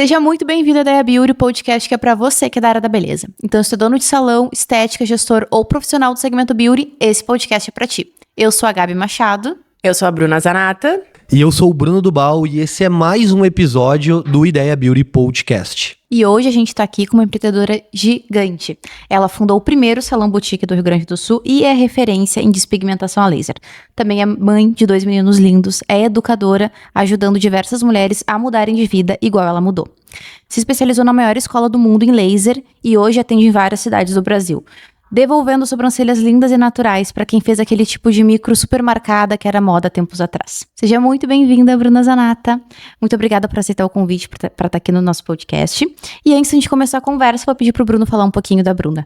Seja muito bem-vindo à Ideia Beauty, o podcast que é pra você que é da área da beleza. Então, se é dono de salão, estética, gestor ou profissional do segmento beauty, esse podcast é pra ti. Eu sou a Gabi Machado. Eu sou a Bruna Zanata. E eu sou o Bruno Dubal e esse é mais um episódio do Ideia Beauty Podcast. E hoje a gente tá aqui com uma empreendedora gigante. Ela fundou o primeiro salão boutique do Rio Grande do Sul e é referência em despigmentação a laser. Também é mãe de 2 meninos lindos, é educadora, ajudando diversas mulheres a mudarem de vida igual ela mudou. Se especializou na maior escola do mundo em laser e hoje atende em várias cidades do Brasil. Devolvendo sobrancelhas lindas e naturais para quem fez aquele tipo de micro super marcada que era moda tempos atrás. Seja muito bem-vinda, Bruna Zanata. Muito obrigada por aceitar o convite para estar aqui no nosso podcast. E antes de começar a conversa, vou pedir pro Bruno falar um pouquinho da Bruna.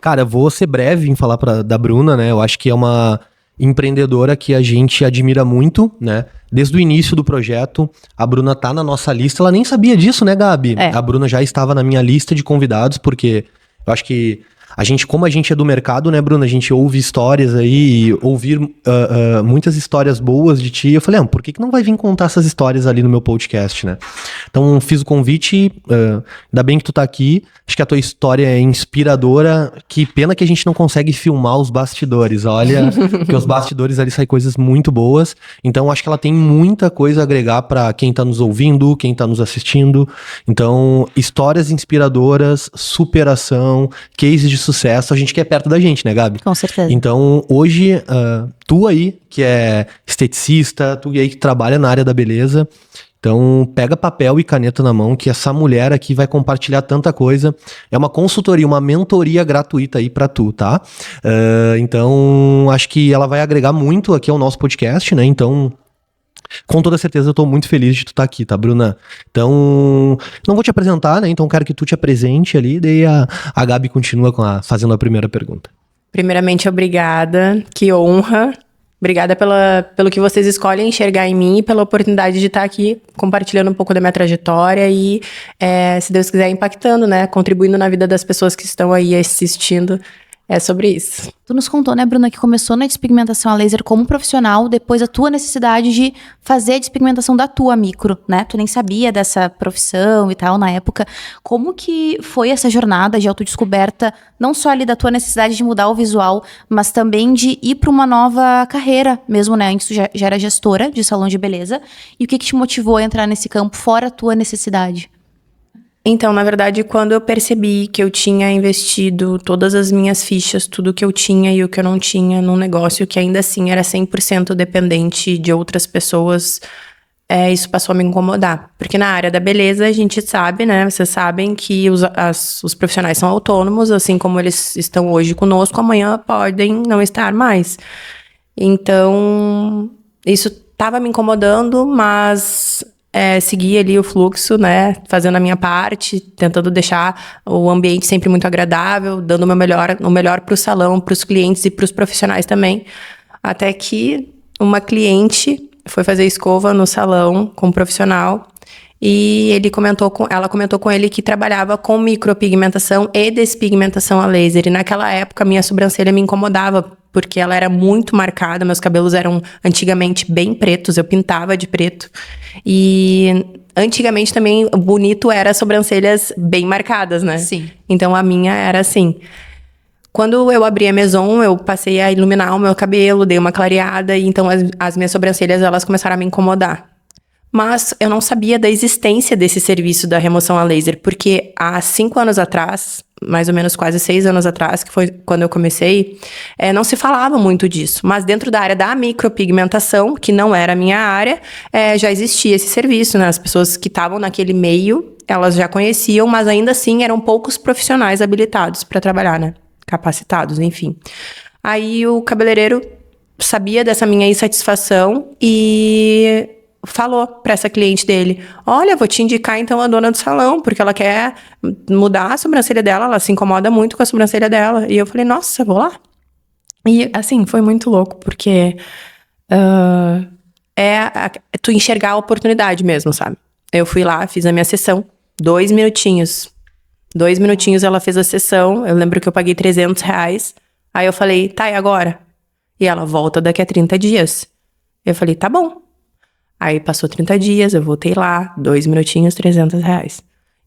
Cara, eu vou ser breve em falar da Bruna, né? Eu acho que é uma empreendedora que a gente admira muito, né? Desde o início do projeto, a Bruna tá na nossa lista. Ela nem sabia disso, né, Gabi? A Bruna já estava na minha lista de convidados, porque eu acho que como a gente é do mercado, né, Bruna? A gente ouve histórias aí, ouvir muitas histórias boas de ti. Eu falei, por que não vai vir contar essas histórias ali no meu podcast, né? Então, fiz o convite, ainda bem que tu tá aqui. Acho que a tua história é inspiradora. Que pena que a gente não consegue filmar os bastidores, olha, porque os bastidores ali saem coisas muito boas. Então, acho que ela tem muita coisa a agregar pra quem tá nos ouvindo, quem tá nos assistindo. Então, histórias inspiradoras, superação, cases de sucesso, a gente quer perto da gente, né, Gabi? Com certeza. Então, hoje, tu aí, que é esteticista, tu aí que trabalha na área da beleza, então pega papel e caneta na mão, que essa mulher aqui vai compartilhar tanta coisa. É uma consultoria, uma mentoria gratuita aí pra tu, tá? Então, acho que ela vai agregar muito aqui ao nosso podcast, né? Então, com toda certeza eu tô muito feliz de tu estar aqui, tá, Bruna? Então, não vou te apresentar, né? Então quero que tu te apresente ali, daí a Gabi continua fazendo a primeira pergunta. Primeiramente, obrigada. Que honra. Obrigada pelo que vocês escolhem enxergar em mim e pela oportunidade de estar aqui compartilhando um pouco da minha trajetória e, se Deus quiser, impactando, né? Contribuindo na vida das pessoas que estão aí assistindo. É sobre isso. Tu nos contou, né, Bruna, que começou na despigmentação a laser como profissional, depois a tua necessidade de fazer a despigmentação da tua micro, né? Tu nem sabia dessa profissão e tal na época. Como que foi essa jornada de autodescoberta, não só ali da tua necessidade de mudar o visual, mas também de ir para uma nova carreira mesmo, né? Antes tu já era gestora de salão de beleza. E o que te motivou a entrar nesse campo fora a tua necessidade? Então, na verdade, quando eu percebi que eu tinha investido todas as minhas fichas, tudo que eu tinha e o que eu não tinha num negócio que ainda assim era 100% dependente de outras pessoas, isso passou a me incomodar. Porque na área da beleza, a gente sabe, né? Vocês sabem que os profissionais são autônomos, assim como eles estão hoje conosco, amanhã podem não estar mais. Então, isso estava me incomodando, mas seguir ali o fluxo, né, fazendo a minha parte, tentando deixar o ambiente sempre muito agradável, dando o melhor para o salão, para os clientes e para os profissionais também, até que uma cliente foi fazer escova no salão com um profissional e ela comentou com ele que trabalhava com micropigmentação e despigmentação a laser, e naquela época minha sobrancelha me incomodava, porque ela era muito marcada, meus cabelos eram antigamente bem pretos, eu pintava de preto. E antigamente também bonito era sobrancelhas bem marcadas, né? Sim. Então a minha era assim. Quando eu abri a Maison, eu passei a iluminar o meu cabelo, dei uma clareada, e então as minhas sobrancelhas elas começaram a me incomodar. Mas eu não sabia da existência desse serviço da remoção a laser, porque há 5 anos atrás, mais ou menos quase 6 anos atrás, que foi quando eu comecei, não se falava muito disso. Mas dentro da área da micropigmentação, que não era a minha área, já existia esse serviço, né? As pessoas que estavam naquele meio, elas já conheciam, mas ainda assim eram poucos profissionais habilitados para trabalhar, né? Capacitados, enfim. Aí o cabeleireiro sabia dessa minha insatisfação e falou para essa cliente dele: olha, vou te indicar então a dona do salão, porque ela quer mudar a sobrancelha dela, ela se incomoda muito com a sobrancelha dela. E eu falei, nossa, vou lá. E assim, foi muito louco, porque tu enxergar a oportunidade mesmo, sabe? Eu fui lá, fiz a minha sessão, 2 minutinhos. 2 minutinhos ela fez a sessão, eu lembro que eu paguei R$300. Aí eu falei, tá, e agora? E ela volta daqui a 30 dias. Eu falei, tá bom. Aí passou 30 dias, eu voltei lá, 2 minutinhos, R$300.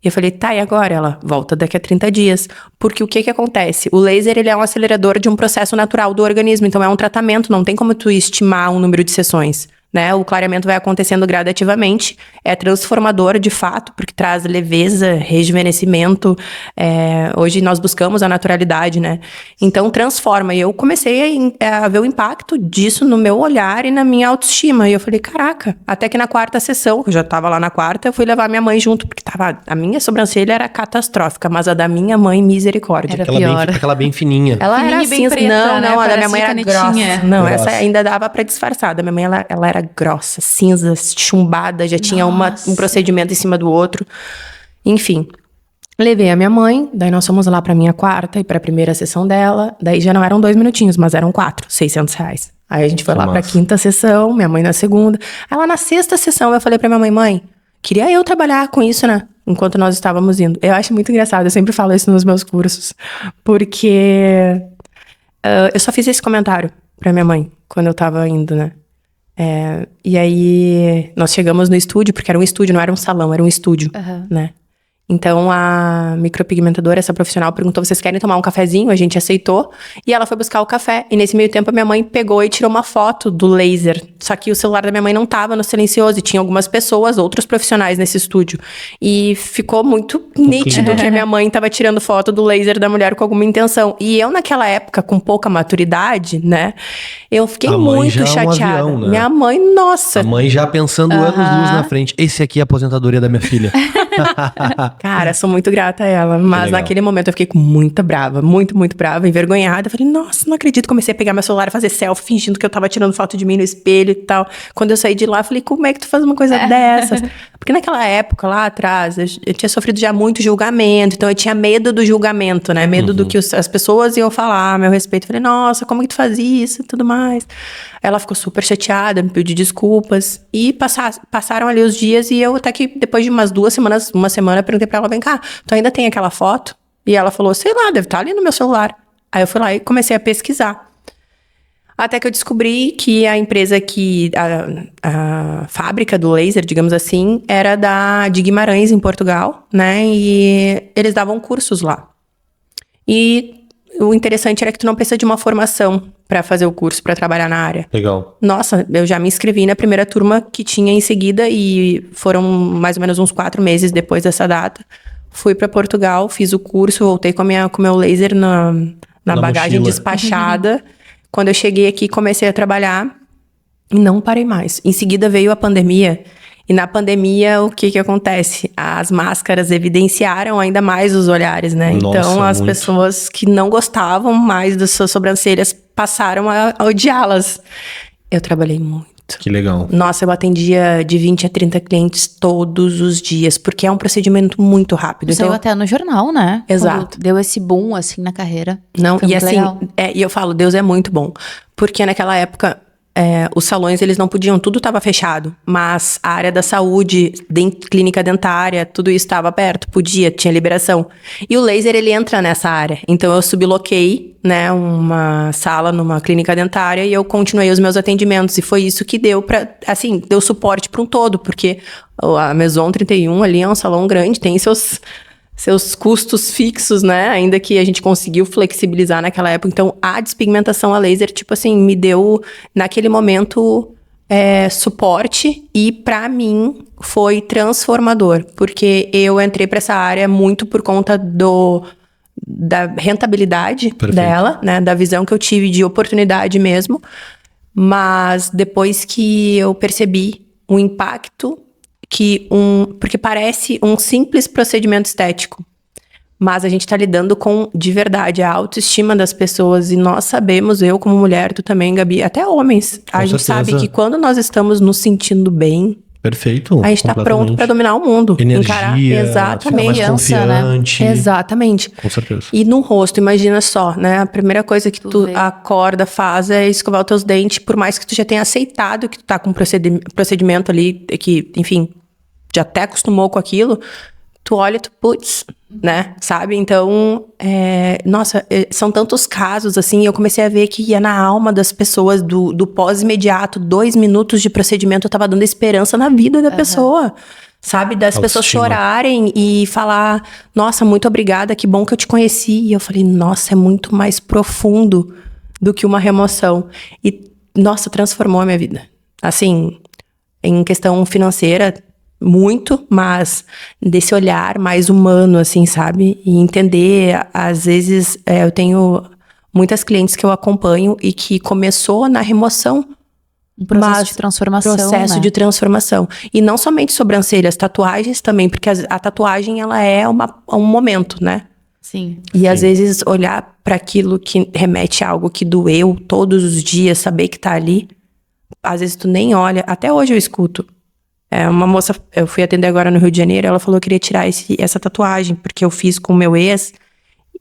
E eu falei, tá, e agora? Ela, volta daqui a 30 dias. Porque o que acontece? O laser, ele é um acelerador de um processo natural do organismo. Então, é um tratamento, não tem como tu estimar um número de sessões, né? O clareamento vai acontecendo gradativamente. É transformador, de fato, porque traz leveza, rejuvenescimento. Hoje, nós buscamos a naturalidade, né? Então, transforma. E eu comecei a ver o impacto disso no meu olhar e na minha autoestima. E eu falei, caraca. Até que na 4ª sessão, eu já tava lá na 4ª, eu fui levar minha mãe junto, porque a minha sobrancelha era catastrófica, mas a da minha mãe, misericórdia. Era Aquela pior. aquela bem fininha. Ela Fininha era e bem cinza. preta, né? Não, a da Parece minha mãe era canetinha. grossa. Não, Grossa. essa ainda dava pra disfarçar. A da minha mãe, ela era grossa, cinza, chumbada, já tinha um procedimento em cima do outro. Enfim, levei a minha mãe, daí nós fomos lá pra minha 4ª e pra primeira sessão dela. Daí já não eram 2 minutinhos, mas eram 4, R$600. Aí a gente foi lá pra 5ª sessão, minha mãe na 2ª. Aí lá na 6ª sessão eu falei pra minha mãe, queria eu trabalhar com isso, né? Enquanto nós estávamos indo. Eu acho muito engraçado, eu sempre falo isso nos meus cursos. Porque eu só fiz esse comentário pra minha mãe quando eu tava indo, né? E aí, nós chegamos no estúdio, porque era um estúdio, não era um salão, era um estúdio, né? Então, a micropigmentadora, essa profissional, perguntou, vocês querem tomar um cafezinho? A gente aceitou. E ela foi buscar o café. E nesse meio tempo, a minha mãe pegou e tirou uma foto do laser. Só que o celular da minha mãe não tava no silencioso. E tinha algumas pessoas, outros profissionais nesse estúdio. E ficou muito nítido que a minha mãe tava tirando foto do laser da mulher com alguma intenção. E eu, naquela época, com pouca maturidade, né? Eu fiquei muito já é um chateada. avião, né? Minha mãe, nossa. A mãe já pensando anos-luz na frente. Esse aqui é a aposentadoria da minha filha. Cara, sou muito grata a ela. Mas legal. naquele momento eu fiquei muito brava, muito brava, envergonhada. Eu falei, nossa, não acredito. Comecei a pegar meu celular e fazer selfie, fingindo que eu tava tirando foto de mim no espelho e tal. Quando eu saí de lá, eu falei, como é que tu faz uma coisa dessas? Porque naquela época, lá atrás, eu tinha sofrido já muito julgamento. Então eu tinha medo do julgamento, né? Medo do que as pessoas iam falar a meu respeito. Eu falei, nossa, como é que tu faz isso e tudo mais? Ela ficou super chateada, me pediu desculpas. E passaram ali os dias e eu até que depois de umas 2 semanas, uma semana, perguntei pra ela, vem cá, tu ainda tem aquela foto? E ela falou, sei lá, deve estar ali no meu celular. Aí eu fui lá e comecei a pesquisar. Até que eu descobri que a empresa a fábrica do laser, digamos assim, era de Guimarães, em Portugal, né? E eles davam cursos lá. E o interessante era que tu não precisa de uma formação para fazer o curso, para trabalhar na área. Legal. Nossa, eu já me inscrevi na primeira turma que tinha em seguida e foram mais ou menos uns 4 meses depois dessa data. Fui para Portugal, fiz o curso, voltei com o meu laser na bagagem mochila. despachada. Quando eu cheguei aqui, comecei a trabalhar e não parei mais. Em seguida veio a pandemia. E na pandemia, o que acontece? As máscaras evidenciaram ainda mais os olhares, né? Nossa, então, as muito. pessoas que não gostavam mais das suas sobrancelhas passaram a odiá-las. Eu trabalhei muito. Que legal. Nossa, eu atendia de 20 a 30 clientes todos os dias, porque é um procedimento muito rápido. Saiu até no jornal, né? Exato. Quando deu esse boom, assim, na carreira. Não, Foi e muito assim, legal. e eu falo, Deus é muito bom. Porque naquela época, os salões, eles não podiam, tudo estava fechado. Mas a área da saúde, clínica dentária, tudo isso estava aberto, podia, tinha liberação. E o laser, ele entra nessa área. Então, eu subloquei, né, uma sala numa clínica dentária e eu continuei os meus atendimentos. E foi isso que deu deu suporte para um todo. Porque a Maison 31 ali é um salão grande, tem seus custos fixos, né? Ainda que a gente conseguiu flexibilizar naquela época. Então, a despigmentação a laser, tipo assim, me deu, naquele momento, suporte. E, pra mim, foi transformador. Porque eu entrei pra essa área muito por conta da rentabilidade dela, né? Da visão que eu tive de oportunidade mesmo. Mas, depois que eu percebi o impacto porque parece um simples procedimento estético, mas a gente tá lidando com, de verdade, a autoestima das pessoas, e nós sabemos, eu como mulher, tu também, Gabi, até homens, a gente sabe que quando nós estamos nos sentindo bem, perfeito. a gente tá pronto pra dominar o mundo. Energia, exatamente. mais confiante. Exatamente. Com certeza. E no rosto, imagina só, né? A primeira coisa que tu acorda, faz é escovar os teus dentes, por mais que tu já tenha aceitado que tu tá com um procedimento ali, que, enfim, já até acostumou com aquilo, tu olha e tu, putz, né? Sabe? Então, nossa, são tantos casos, assim, eu comecei a ver que ia na alma das pessoas, do pós-imediato, 2 minutos de procedimento, eu tava dando esperança na vida da pessoa. Sabe? Das pessoas chorarem e falar, nossa, muito obrigada, que bom que eu te conheci. E eu falei, nossa, é muito mais profundo do que uma remoção. E, nossa, transformou a minha vida. Assim, em questão financeira, muito, mas desse olhar mais humano, assim, sabe? E entender, às vezes, eu tenho muitas clientes que eu acompanho e que começou na remoção. Um processo de transformação, Processo de transformação. E não somente sobrancelhas, tatuagens também, porque a tatuagem, ela é um momento, né? Sim. E às vezes olhar para aquilo que remete a algo que doeu todos os dias, saber que tá ali, às vezes tu nem olha. Até hoje eu escuto. Uma moça, eu fui atender agora no Rio de Janeiro, ela falou que queria tirar essa tatuagem, porque eu fiz com o meu ex,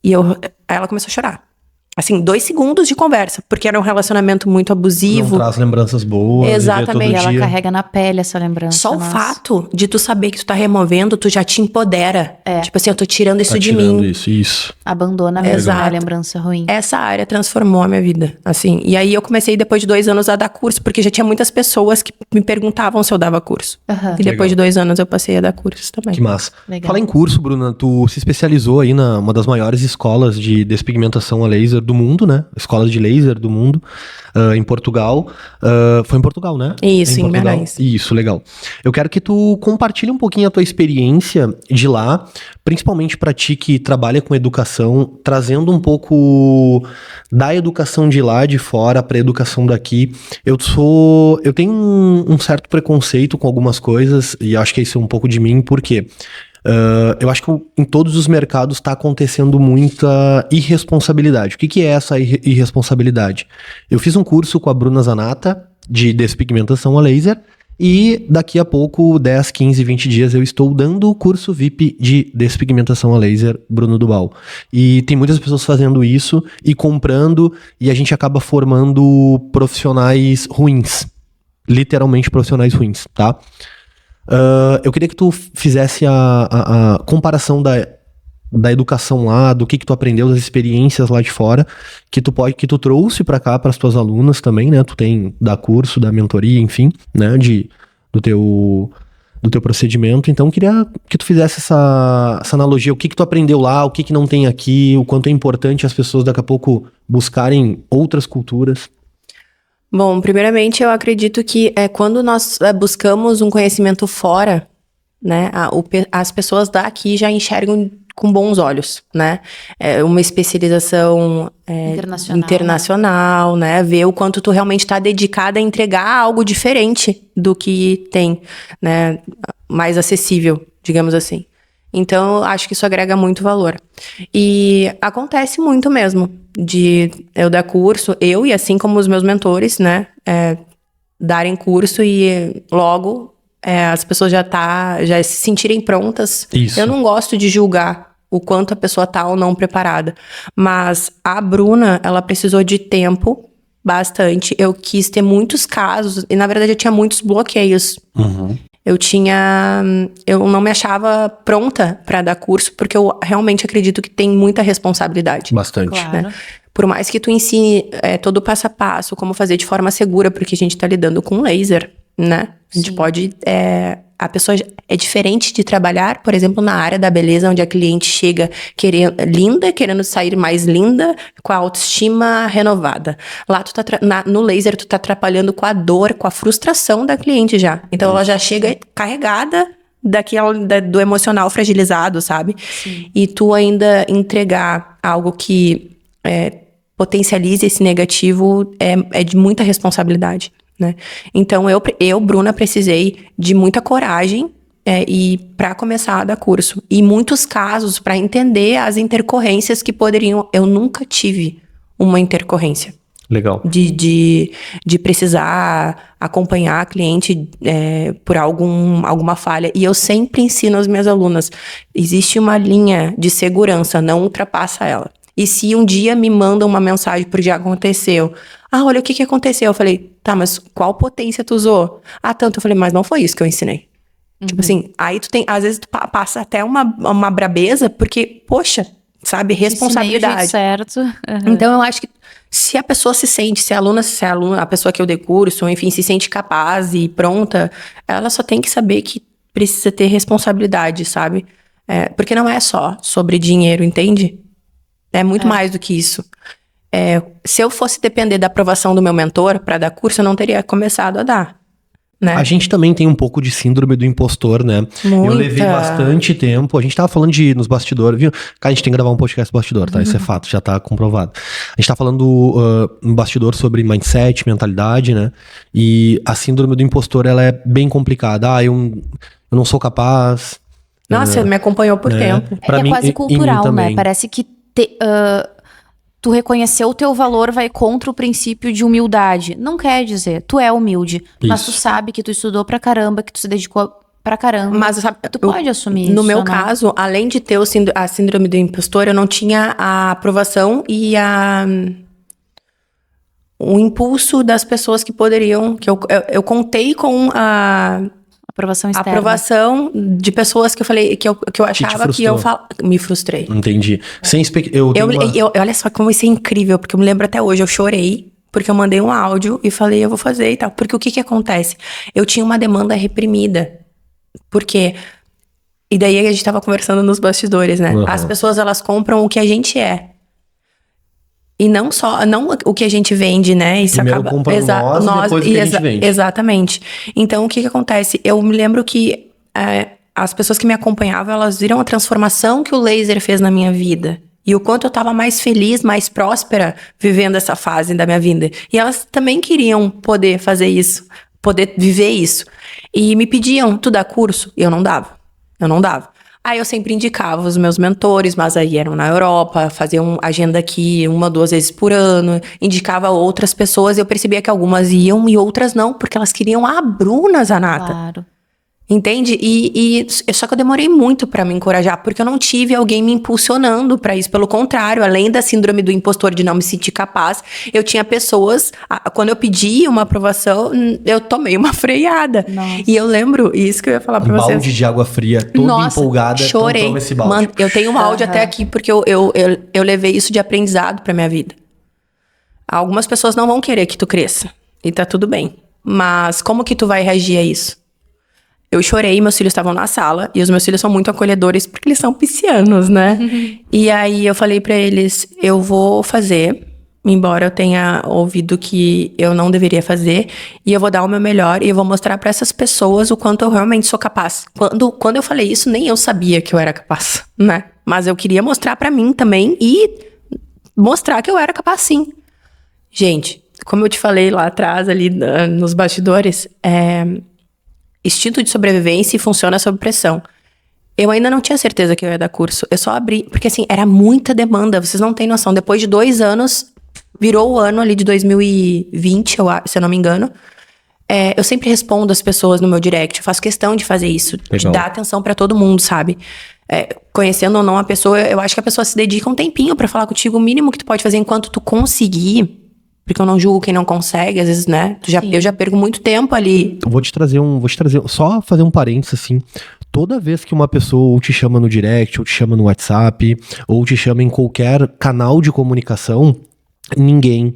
e aí ela começou a chorar. Assim, 2 segundos de conversa, porque era um relacionamento muito abusivo. Não traz lembranças boas. Exatamente. E ela dia. carrega na pele essa lembrança. Só o fato de tu saber que tu tá removendo, tu já te empodera. Tipo assim, eu tô tirando isso de mim. Isso. Abandona mesmo Exato. a lembrança ruim. Essa área transformou a minha vida, assim. E aí eu comecei, depois de 2 anos, a dar curso, porque já tinha muitas pessoas que me perguntavam se eu dava curso. E depois de 2 anos eu passei a dar curso também. Que massa. Legal. Fala em curso, Bruna, tu se especializou aí uma das maiores escolas de despigmentação a laser do mundo, né? Escolas de laser do mundo, em Portugal. Foi em Portugal, né? Isso, em Portugal. Guimarães. Isso, legal. Eu quero que tu compartilhe um pouquinho a tua experiência de lá, principalmente pra ti que trabalha com educação, trazendo um pouco da educação de lá, de fora, pra educação daqui. Eu tenho um certo preconceito com algumas coisas, e acho que isso é um pouco de mim, por quê? Eu acho que em todos os mercados está acontecendo muita irresponsabilidade. O que é essa irresponsabilidade? Eu fiz um curso com a Bruna Zanata de despigmentação a laser e daqui a pouco, 10, 15, 20 dias, eu estou dando o curso VIP de despigmentação a laser Bruno Dubal. E tem muitas pessoas fazendo isso e comprando, e a gente acaba formando profissionais ruins. Literalmente profissionais ruins, tá? Eu queria que tu fizesse a comparação da educação lá, do que tu aprendeu, das experiências lá de fora, que tu trouxe pra cá, pras tuas alunas também, né? Tu tem da curso, da mentoria, enfim, né? Do teu procedimento. Então, eu queria que tu fizesse essa analogia. O que tu aprendeu lá, o que não tem aqui, o quanto é importante as pessoas daqui a pouco buscarem outras culturas. Bom, primeiramente, eu acredito que quando nós buscamos um conhecimento fora, né, as pessoas daqui já enxergam com bons olhos, né? Uma especialização internacional, né? Ver o quanto tu realmente está dedicada a entregar algo diferente do que tem, né? Mais acessível, digamos assim. Então, eu acho que isso agrega muito valor. E acontece muito mesmo de eu dar curso, eu e assim como os meus mentores, né? Darem curso e logo as pessoas já se sentirem prontas. Isso. Eu não gosto de julgar o quanto a pessoa tá ou não preparada. Mas a Bruna, ela precisou de tempo bastante. Eu quis ter muitos casos e, na verdade, eu tinha muitos bloqueios. Uhum. Eu não me achava pronta para dar curso, porque eu realmente acredito que tem muita responsabilidade. Bastante. Claro. Né? Por mais que tu ensine todo o passo a passo, como fazer de forma segura, porque a gente tá lidando com laser, né? A gente pode... a pessoa é diferente de trabalhar, por exemplo, na área da beleza, onde a cliente chega querendo sair mais linda, com a autoestima renovada. Lá, no laser, tu tá atrapalhando com a dor, com a frustração da cliente já. Então, ela já chega carregada do emocional fragilizado, sabe? Sim. E tu ainda entregar algo que potencialize esse negativo é de muita responsabilidade. Né? Então, eu, Bruna, precisei de muita coragem e para começar a dar curso. E muitos casos para entender as intercorrências que poderiam... Eu nunca tive uma intercorrência. Legal. De precisar acompanhar a cliente por alguma falha. E eu sempre ensino às minhas alunas, existe uma linha de segurança, não ultrapassa ela. E se um dia me mandam uma mensagem porque já aconteceu... olha, o que aconteceu? Eu falei, tá, mas qual potência tu usou? Tanto. Eu falei, mas não foi isso que eu ensinei. Tipo assim, aí tu tem, às vezes tu passa até uma brabeza, porque, poxa, sabe, responsabilidade. Certo. Então eu acho que se a pessoa se sente, se a aluna, a pessoa que eu dei curso, enfim, se sente capaz e pronta, ela só tem que saber que precisa ter responsabilidade, sabe? Porque não é só sobre dinheiro, entende? É muito mais do que isso. Se eu fosse depender da aprovação do meu mentor para dar curso, eu não teria começado a dar. Né? A gente também tem um pouco de síndrome do impostor, né? Muita. Eu levei bastante tempo. A gente tava falando nos bastidores, viu? Cara, a gente tem que gravar um podcast bastidor, tá? Isso é fato, já tá comprovado. A gente tá falando no bastidor sobre mindset, mentalidade, né? E a síndrome do impostor, ela é bem complicada. Eu não sou capaz. Nossa, me acompanhou por tempo. Pra mim, quase cultural, né? Parece que tu reconhecer o teu valor vai contra o princípio de humildade. Não quer dizer, tu é humilde, mas tu sabe que tu estudou pra caramba, que tu se dedicou pra caramba. Mas sabe, tu pode assumir isso, no meu caso, além de ter a síndrome do impostor, eu não tinha a aprovação e o impulso das pessoas que poderiam, que eu contei com a aprovação externa. Aprovação de pessoas que eu falei, que eu achava que eu me frustrei. Entendi. Sem olha só como isso é incrível, porque eu me lembro até hoje, eu chorei, porque eu mandei um áudio e falei, eu vou fazer e tal. Porque o que acontece? Eu tinha uma demanda reprimida. Por quê? E daí a gente tava conversando nos bastidores, né? As pessoas, elas compram o que a gente é. E não o que a gente vende, né? Isso primeiro compram nós, depois o que a gente vende. Exatamente. Então, o que acontece? Eu me lembro que as pessoas que me acompanhavam, elas viram a transformação que o laser fez na minha vida. E o quanto eu tava mais feliz, mais próspera, vivendo essa fase da minha vida. E elas também queriam poder fazer isso, poder viver isso. E me pediam, tu dá curso? E eu não dava. Aí eu sempre indicava os meus mentores, mas aí eram na Europa, faziam agenda aqui 1 ou 2 vezes por ano, indicava outras pessoas e eu percebia que algumas iam e outras não, porque elas queriam a Bruna Zanata. Claro. Entende? Só que eu demorei muito pra me encorajar, porque eu não tive alguém me impulsionando pra isso. Pelo contrário, além da síndrome do impostor de não me sentir capaz, eu tinha pessoas, quando eu pedi uma aprovação, eu tomei uma freada. Nossa. E eu lembro, isso que eu ia falar pra vocês. Balde de água fria, toda empolgada. Chorei. Então toma esse balde. Mano, eu tenho um áudio até aqui, porque eu levei isso de aprendizado pra minha vida. Algumas pessoas não vão querer que tu cresça. E tá tudo bem. Mas como que tu vai reagir a isso? Eu chorei, meus filhos estavam na sala. E os meus filhos são muito acolhedores, porque eles são piscianos, né? E aí eu falei pra eles, eu vou fazer, embora eu tenha ouvido que eu não deveria fazer. E eu vou dar o meu melhor e eu vou mostrar pra essas pessoas o quanto eu realmente sou capaz. Quando eu falei isso, nem eu sabia que eu era capaz, né? Mas eu queria mostrar pra mim também e mostrar que eu era capaz sim. Gente, como eu te falei lá atrás, ali nos bastidores, instinto de sobrevivência e funciona sob pressão. Eu ainda não tinha certeza que eu ia dar curso. Eu só abri, porque assim, era muita demanda, vocês não têm noção. Depois de 2 anos, virou o ano ali de 2020, se eu não me engano. Eu sempre respondo as pessoas no meu direct, eu faço questão de fazer isso, de dar atenção pra todo mundo, sabe? Conhecendo ou não a pessoa, eu acho que a pessoa se dedica um tempinho pra falar contigo, o mínimo que tu pode fazer enquanto tu conseguir. Porque eu não julgo quem não consegue, às vezes, né? Eu já perco muito tempo ali. Vou te trazer, só fazer um parênteses, assim. Toda vez que uma pessoa ou te chama no direct, ou te chama no WhatsApp, ou te chama em qualquer canal de comunicação, ninguém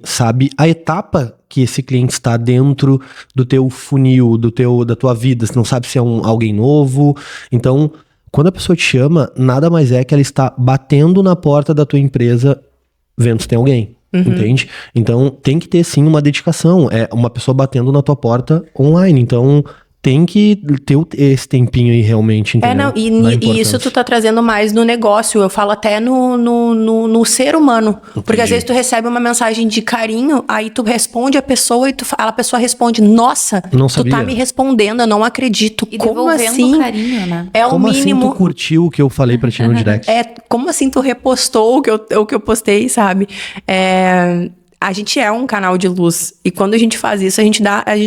sabe a etapa que esse cliente está dentro do teu funil, da tua vida. Você não sabe se é alguém novo. Então, quando a pessoa te chama, nada mais é que ela está batendo na porta da tua empresa, vendo se tem alguém. Entende? Então, tem que ter, sim, uma dedicação. É uma pessoa batendo na tua porta online. Então, tem que ter esse tempinho aí, realmente, entendeu? E isso tu tá trazendo mais no negócio. Eu falo até no ser humano. Entendi. Porque às vezes tu recebe uma mensagem de carinho, aí tu responde a pessoa e a pessoa responde, nossa, não tu sabia. tá me respondendo, eu não acredito. E como assim? Carinho, né? É como o mínimo. Assim tu curtiu o que eu falei pra ti no direct? Como assim tu repostou o que eu postei, sabe? A gente é um canal de luz. E quando a gente faz isso, a gente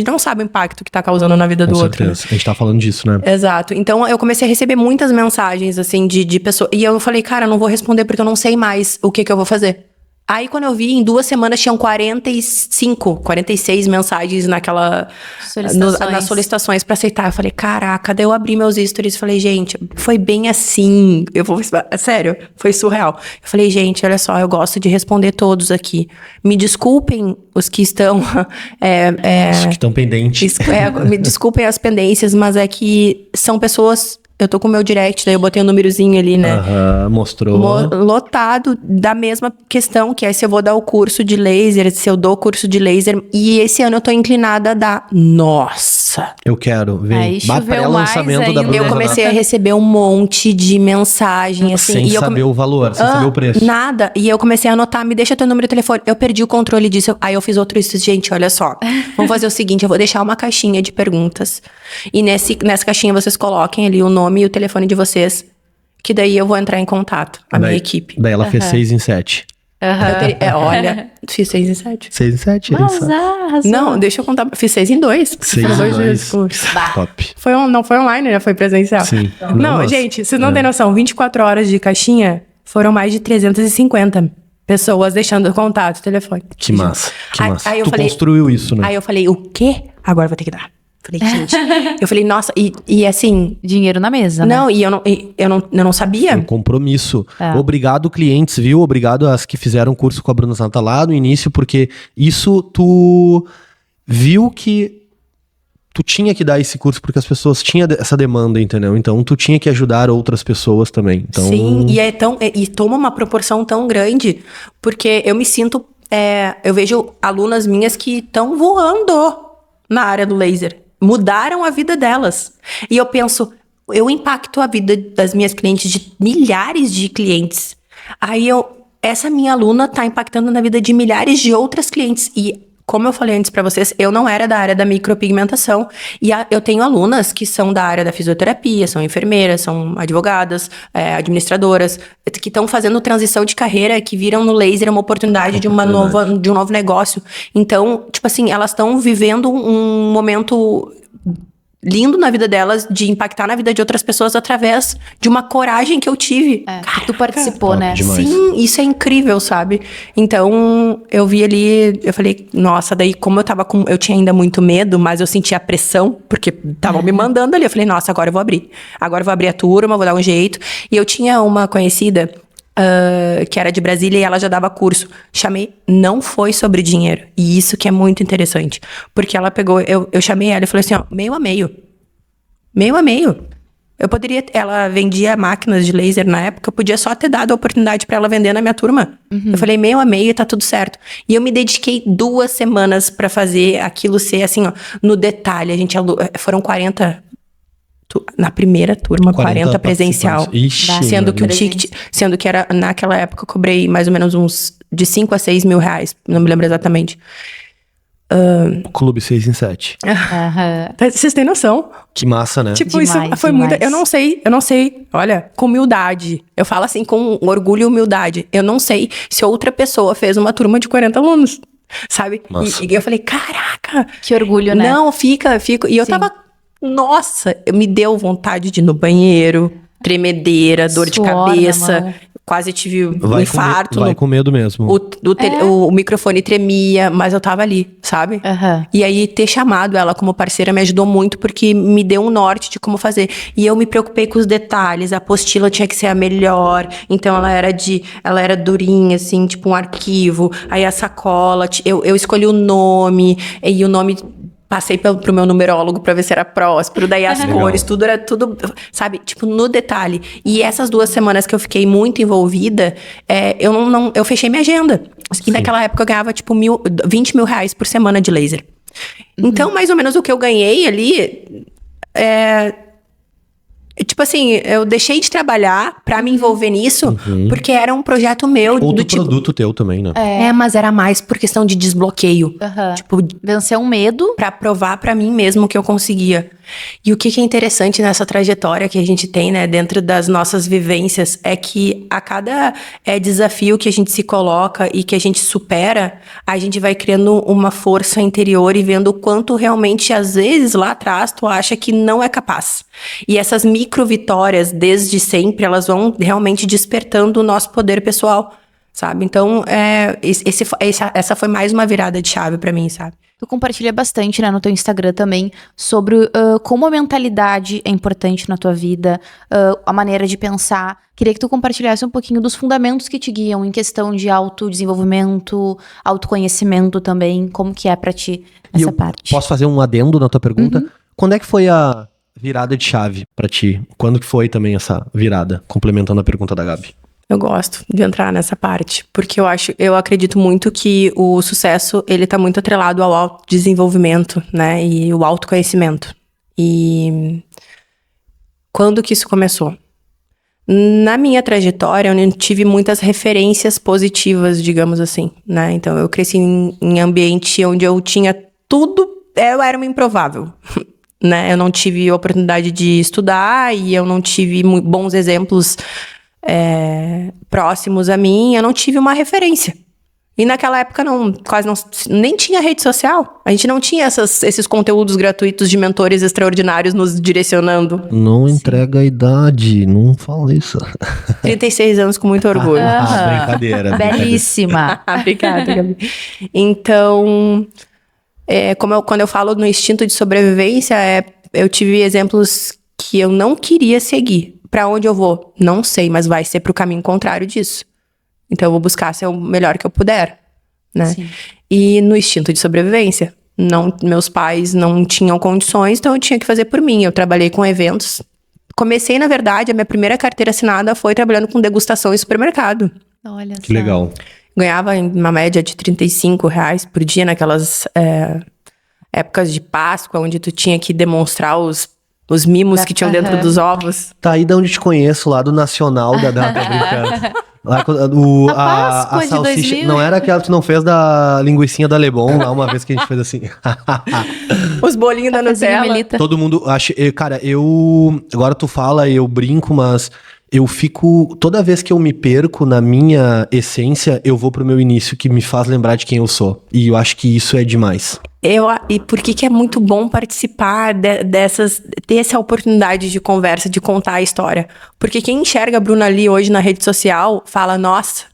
não sabe o impacto que tá causando na vida do outro. Com certeza. A gente tá falando disso, né? Exato. Então, eu comecei a receber muitas mensagens, assim, de pessoas. E eu falei, cara, eu não vou responder porque eu não sei mais o que eu vou fazer. Aí, quando eu vi, em 2 semanas tinham 46 mensagens nas solicitações pra aceitar. Eu falei, caraca, daí eu abri meus stories e falei, gente, foi bem assim. Sério, foi surreal. Eu falei, gente, olha só, eu gosto de responder todos aqui. Me desculpem os que estão... Os que estão pendentes. Me desculpem as pendências, mas é que são pessoas... Eu tô com o meu direct, daí eu botei um númerozinho ali, né? Mostrou. Lotado da mesma questão, que é se eu vou dar o curso de laser, se eu dou o curso de laser. E esse ano eu tô inclinada a dar. Nossa! Eu quero ver. Aí choveu Pré-lançamento mais da ainda. Bruna Eu comecei a Zanata. receber um monte de mensagem, assim. Sem e eu saber o valor, sem saber o preço. Nada. E eu comecei a anotar, me deixa teu número de telefone. Eu perdi o controle disso. Aí eu fiz outro isso. Gente, olha só. Vamos fazer o seguinte, eu vou deixar uma caixinha de perguntas. E nessa caixinha vocês coloquem ali o nome e o telefone de vocês. Que daí eu vou entrar em contato. Minha equipe. Daí ela fez 6 em 7. Olha, fiz 6 em 7. 6 em 7? Arrasou. Não, deixa eu contar. Fiz 6 em 2. 6 em 2. Top. Não foi online, né? Foi presencial. Sim. Não, mas- gente, vocês não têm noção. 24 horas de caixinha, foram mais de 350 pessoas deixando contato, telefone. Que massa. Que massa. Aí eu Tu falei, construiu isso, né? Aí eu falei, o quê? Agora eu vou ter que dar. Falei, gente. Eu falei, nossa, e assim. Dinheiro na mesa, né? Não, e eu não sabia. Um compromisso. É. Obrigado, clientes, viu? Obrigado às que fizeram curso com a Bruna Zanata lá no início, porque isso tu viu que tu tinha que dar esse curso porque as pessoas tinham essa demanda, entendeu? Então tu tinha que ajudar outras pessoas também. Então, Sim, e toma uma proporção tão grande, porque eu me sinto. Eu vejo alunas minhas que estão voando na área do laser. Mudaram a vida delas. E eu penso, eu impacto a vida das minhas clientes, de milhares de clientes. Aí essa minha aluna tá impactando na vida de milhares de outras clientes. E como eu falei antes pra vocês, eu não era da área da micropigmentação. E eu tenho alunas que são da área da fisioterapia, são enfermeiras, são advogadas, administradoras, que estão fazendo transição de carreira, que viram no laser uma oportunidade de um novo negócio. Então, tipo assim, elas estão vivendo um momento lindo na vida delas, de impactar na vida de outras pessoas através de uma coragem que eu tive. Que tu participou, top né? demais. Sim, isso é incrível, sabe? Então, eu vi ali, eu falei, nossa, daí como eu tinha ainda muito medo, mas eu sentia a pressão, porque estavam me mandando ali. Eu falei, nossa, agora eu vou abrir. Agora eu vou abrir a turma, vou dar um jeito. E eu tinha uma conhecida que era de Brasília e ela já dava curso. Chamei, não foi sobre dinheiro. E isso que é muito interessante. Porque ela pegou, eu chamei ela e falei assim, ó, meio a meio. Meio a meio. Ela vendia máquinas de laser na época, eu podia só ter dado a oportunidade pra ela vender na minha turma. Eu falei, meio a meio e tá tudo certo. E eu me dediquei 2 semanas pra fazer aquilo ser assim, ó, no detalhe. Foram 40... Na primeira turma, 40 presencial. Ixi, Sendo que o Maria. ticket, sendo que era, naquela época, eu cobrei mais ou menos de 5 a 6 mil reais. Não me lembro exatamente. Clube 6 em 7. Aham. Vocês têm noção? Que massa, né? Tipo, Demais, isso foi demais. muito. Eu não sei. Olha, com humildade. Eu falo assim, com orgulho e humildade. Eu não sei se outra pessoa fez uma turma de 40 alunos. Sabe? Massa. E eu falei, caraca. Que orgulho, né? Não, fico. E eu Sim. tava. Nossa, me deu vontade de ir no banheiro, tremedeira, dor de Suor na cabeça. mão. Quase tive um Vai infarto. vai com medo mesmo. O microfone tremia, mas eu tava ali, sabe? Aham. E aí, ter chamado ela como parceira me ajudou muito, porque me deu um norte de como fazer. E eu me preocupei com os detalhes. A apostila tinha que ser a melhor. Então, ela era durinha, assim, tipo um arquivo. Aí, a sacola, eu escolhi o nome. E o nome... Passei pro meu numerólogo pra ver se era próspero. Daí as Legal. cores, tudo era tudo, sabe? Tipo, no detalhe. E essas 2 semanas que eu fiquei muito envolvida, eu fechei minha agenda. E naquela época eu ganhava, tipo, 20 mil reais por semana de laser. Então, mais ou menos o que eu ganhei ali, tipo assim, eu deixei de trabalhar pra me envolver nisso, porque era um projeto meu. Outro do tipo, produto teu também, né? mas era mais por questão de desbloqueio. Aham. Tipo, Vencer um medo. pra provar pra mim mesmo que eu conseguia. E o que é interessante nessa trajetória que a gente tem, né, dentro das nossas vivências, é que a cada desafio que a gente se coloca e que a gente supera, a gente vai criando uma força interior e vendo o quanto realmente, às vezes, lá atrás, tu acha que não é capaz. E essas micro vitórias, desde sempre, elas vão realmente despertando o nosso poder pessoal. sabe? Então, essa foi mais uma virada de chave pra mim, sabe? Tu compartilha bastante, né, no teu Instagram também, sobre como a mentalidade é importante na tua vida, a maneira de pensar. Queria que tu compartilhasse um pouquinho dos fundamentos que te guiam em questão de autodesenvolvimento, autoconhecimento também, como que é pra ti essa parte. Posso fazer um adendo na tua pergunta? Quando é que foi a virada de chave pra ti? Quando que foi também essa virada? Complementando a pergunta da Gabi. Eu gosto de entrar nessa parte, porque eu acredito muito que o sucesso, ele tá muito atrelado ao autodesenvolvimento, né, e o autoconhecimento. E quando que isso começou? Na minha trajetória, eu não tive muitas referências positivas, digamos assim, né, então eu cresci em ambiente onde eu tinha tudo, eu era uma improvável, né, eu não tive oportunidade de estudar e eu não tive bons exemplos próximos a mim, eu não tive uma referência. E naquela época nem tinha rede social. A gente não tinha esses conteúdos gratuitos de mentores extraordinários nos direcionando. Não entrega a idade, não fala isso. 36 anos com muito orgulho. Brincadeira. Belíssima. Obrigada, Gabi. Então, quando eu falo no instinto de sobrevivência, eu tive exemplos que eu não queria seguir. Pra onde eu vou? Não sei, mas vai ser pro caminho contrário disso. Então eu vou buscar ser o melhor que eu puder, né? Sim. E no instinto de sobrevivência, meus pais não tinham condições, então eu tinha que fazer por mim. Eu trabalhei com eventos. Comecei, na verdade, a minha primeira carteira assinada foi trabalhando com degustação em supermercado. Olha só. Que legal. Ganhava uma média de R$35 por dia naquelas épocas de Páscoa, onde tu tinha que demonstrar os mimos que tinham dentro dos ovos. Tá aí de onde te conheço, lá do Nacional da Data brincando. Lá, A Páscoa de salsicha. 2000. Não era aquela que tu não fez da linguicinha da Lebon, lá uma vez que a gente fez assim. Os bolinhos da Cafezinho Nutella. Melita. Todo mundo acha. Cara, agora tu fala, eu brinco, mas eu fico. Toda vez que eu me perco na minha essência, eu vou pro meu início, que me faz lembrar de quem eu sou. E eu acho que isso é demais. E por que é muito bom participar ter essa oportunidade de conversa, de contar a história? Porque quem enxerga a Bruna ali hoje na rede social, fala, nossa,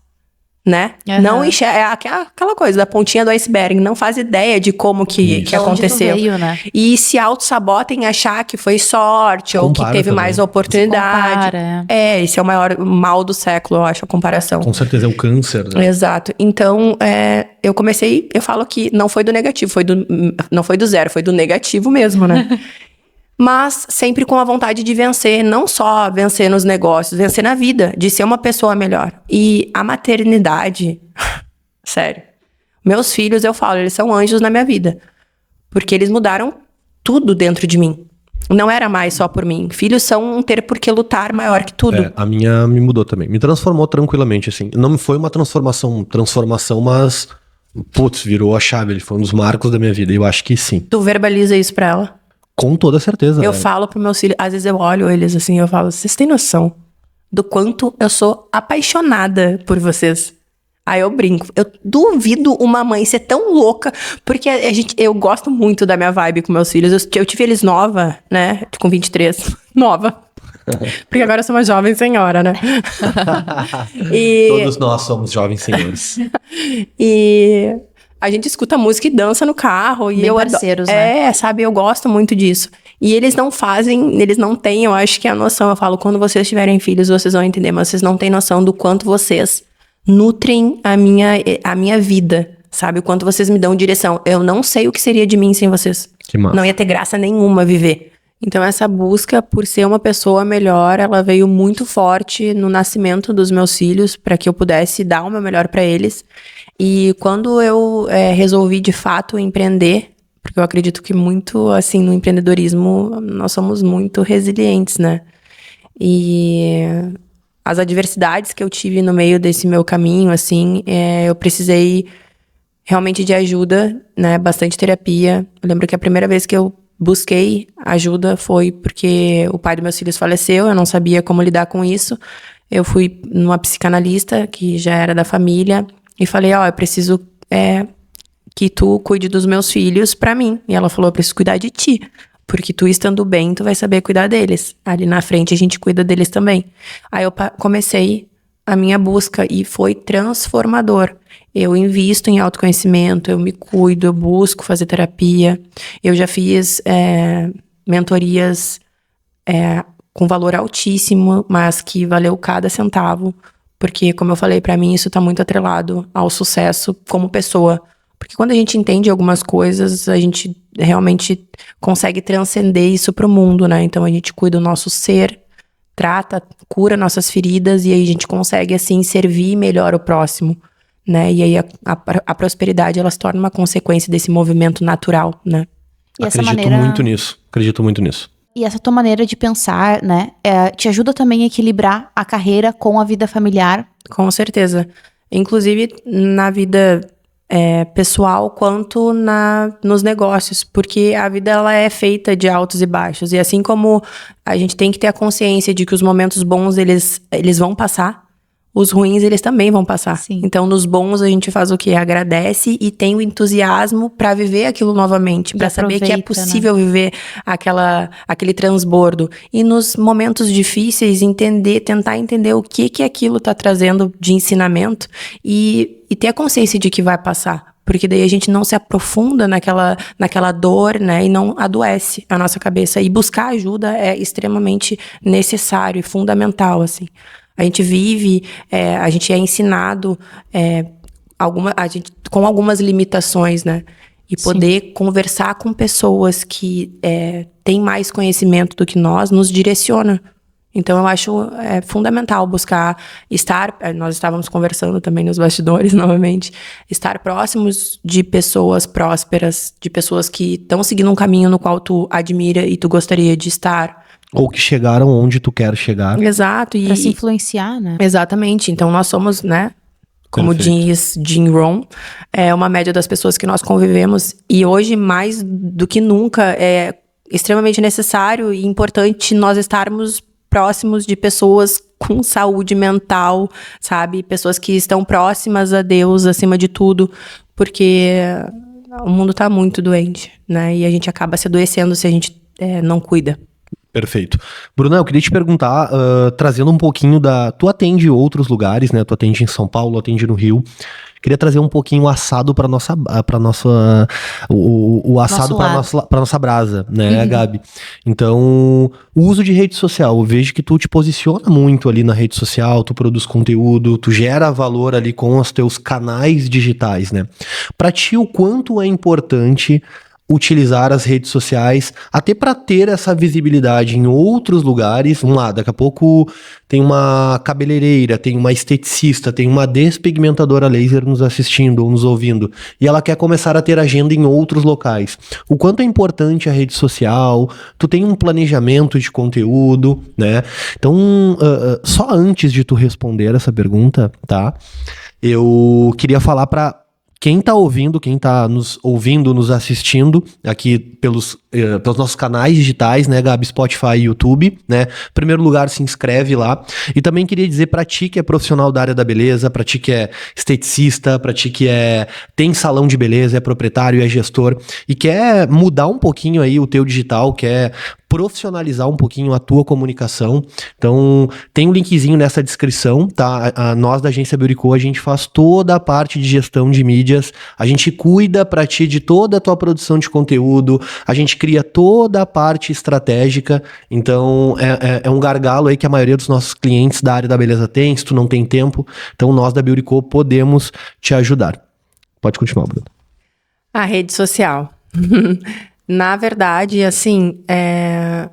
né? Uhum. Não enxerga, aquela coisa da pontinha do iceberg, não faz ideia de como que De onde tu aconteceu. veio, né? E se auto-sabota em achar que foi sorte, ou que Compara teve também. mais oportunidade. Compara, Esse é o maior mal do século, eu acho, a comparação. Com certeza é o câncer, né? Exato. Então, eu falo que não foi do negativo, não foi do zero, foi do negativo mesmo, né? Mas sempre com a vontade de vencer, não só vencer nos negócios, vencer na vida, de ser uma pessoa melhor. E a maternidade, sério, meus filhos, eu falo, eles são anjos na minha vida. Porque eles mudaram tudo dentro de mim. Não era mais só por mim. Filhos são um ter por que lutar maior que tudo. A minha me mudou também. Me transformou tranquilamente, assim. Não foi uma transformação, mas... Putz, virou a chave. Ele foi um dos marcos da minha vida. E eu acho que sim. Tu verbaliza isso pra ela? Com toda certeza. Eu falo pro meus filhos, às vezes eu olho eles assim, eu falo, vocês têm noção do quanto eu sou apaixonada por vocês? Aí eu brinco. Eu duvido uma mãe ser tão louca, porque eu gosto muito da minha vibe com meus filhos. Eu tive eles nova, né? Com 23. Nova. Porque agora eu sou uma jovem senhora, né? Todos nós somos jovens senhores. E a gente escuta música e dança no carro. E Bem parceiros, né? Sabe? Eu gosto muito disso. E eles não têm, eu acho que a noção. Eu falo, quando vocês tiverem filhos, vocês vão entender. Mas vocês não têm noção do quanto vocês nutrem a minha vida. Sabe? O quanto vocês me dão direção. Eu não sei o que seria de mim sem vocês. Que massa. Não ia ter graça nenhuma viver. Então, essa busca por ser uma pessoa melhor, ela veio muito forte no nascimento dos meus filhos, para que eu pudesse dar o meu melhor para eles. E quando eu resolvi, de fato, empreender, porque eu acredito que muito, assim, no empreendedorismo, nós somos muito resilientes, né? E as adversidades que eu tive no meio desse meu caminho, assim, eu precisei realmente de ajuda, né? Bastante terapia. Eu lembro que a primeira vez que eu busquei ajuda foi porque o pai dos meus filhos faleceu, eu não sabia como lidar com isso. Eu fui numa psicanalista, que já era da família, e falei, eu preciso que tu cuide dos meus filhos pra mim. E ela falou, eu preciso cuidar de ti, porque tu estando bem, tu vai saber cuidar deles. Ali na frente a gente cuida deles também. Aí eu comecei a minha busca e foi transformador. Eu invisto em autoconhecimento, eu me cuido, eu busco fazer terapia. Eu já fiz mentorias com valor altíssimo, mas que valeu cada centavo. Porque, como eu falei, pra mim isso tá muito atrelado ao sucesso como pessoa. Porque quando a gente entende algumas coisas, a gente realmente consegue transcender isso pro mundo, né? Então a gente cuida do nosso ser, trata, cura nossas feridas e aí a gente consegue, assim, servir melhor o próximo, né? E aí a prosperidade, ela se torna uma consequência desse movimento natural, né? E essa Acredito muito nisso. E essa tua maneira de pensar, né, te ajuda também a equilibrar a carreira com a vida familiar. Com certeza. Inclusive na vida pessoal quanto nos negócios, porque a vida ela é feita de altos e baixos. E assim como a gente tem que ter a consciência de que os momentos bons eles vão passar, os ruins eles também vão passar. Sim. Então nos bons a gente faz o quê? Agradece e tem o entusiasmo para viver aquilo novamente, para saber que é possível, né, viver aquele transbordo. E nos momentos difíceis tentar entender o que aquilo tá trazendo de ensinamento e ter a consciência de que vai passar. Porque daí a gente não se aprofunda naquela dor, né? E não adoece a nossa cabeça. E buscar ajuda é extremamente necessário e fundamental, assim. A gente vive, a gente é ensinado com algumas limitações, né? E poder conversar com pessoas que têm mais conhecimento do que nós nos direciona. Então, eu acho fundamental buscar estar... Nós estávamos conversando também nos bastidores, novamente. Estar próximos de pessoas prósperas, de pessoas que estão seguindo um caminho no qual tu admira e tu gostaria de estar. Ou que chegaram onde tu quer chegar. Exato. Pra se influenciar, né? Exatamente. Então, nós somos, né? Como diz Jim Rohn, é uma média das pessoas que nós convivemos. E hoje, mais do que nunca, é extremamente necessário e importante nós estarmos próximos de pessoas com saúde mental, sabe? Pessoas que estão próximas a Deus, acima de tudo. Porque o mundo tá muito doente, né? E a gente acaba se adoecendo se a gente não cuida. Perfeito. Bruna, eu queria te perguntar, trazendo um pouquinho tu atende outros lugares, né? Tu atende em São Paulo, atende no Rio. Queria trazer um pouquinho o assado para nossa brasa, né, Gabi? Então, o uso de rede social, eu vejo que tu te posiciona muito ali na rede social, tu produz conteúdo, tu gera valor ali com os teus canais digitais, né? Para ti, o quanto é importante utilizar as redes sociais, até para ter essa visibilidade em outros lugares. Vamos lá, daqui a pouco tem uma cabeleireira, tem uma esteticista, tem uma despigmentadora laser nos assistindo ou nos ouvindo, e ela quer começar a ter agenda em outros locais. O quanto é importante a rede social, tu tem um planejamento de conteúdo, né? Então, só antes de tu responder essa pergunta, tá? Eu queria falar para quem tá ouvindo, quem tá nos ouvindo, nos assistindo aqui pelos nossos canais digitais, né, Gabi, Spotify e YouTube, né? Em primeiro lugar, se inscreve lá. E também queria dizer pra ti que é profissional da área da beleza, pra ti que é esteticista, pra ti que tem salão de beleza, é proprietário, é gestor e quer mudar um pouquinho aí o teu digital, quer profissionalizar um pouquinho a tua comunicação. Então, tem um linkzinho nessa descrição, tá? Nós da Agência Biuricô, a gente faz toda a parte de gestão de mídias, a gente cuida pra ti de toda a tua produção de conteúdo, a gente cria toda a parte estratégica. Então, é um gargalo aí que a maioria dos nossos clientes da área da beleza tem, se tu não tem tempo. Então, nós da Biuricô podemos te ajudar. Pode continuar, Bruno. A rede social. Na verdade, assim,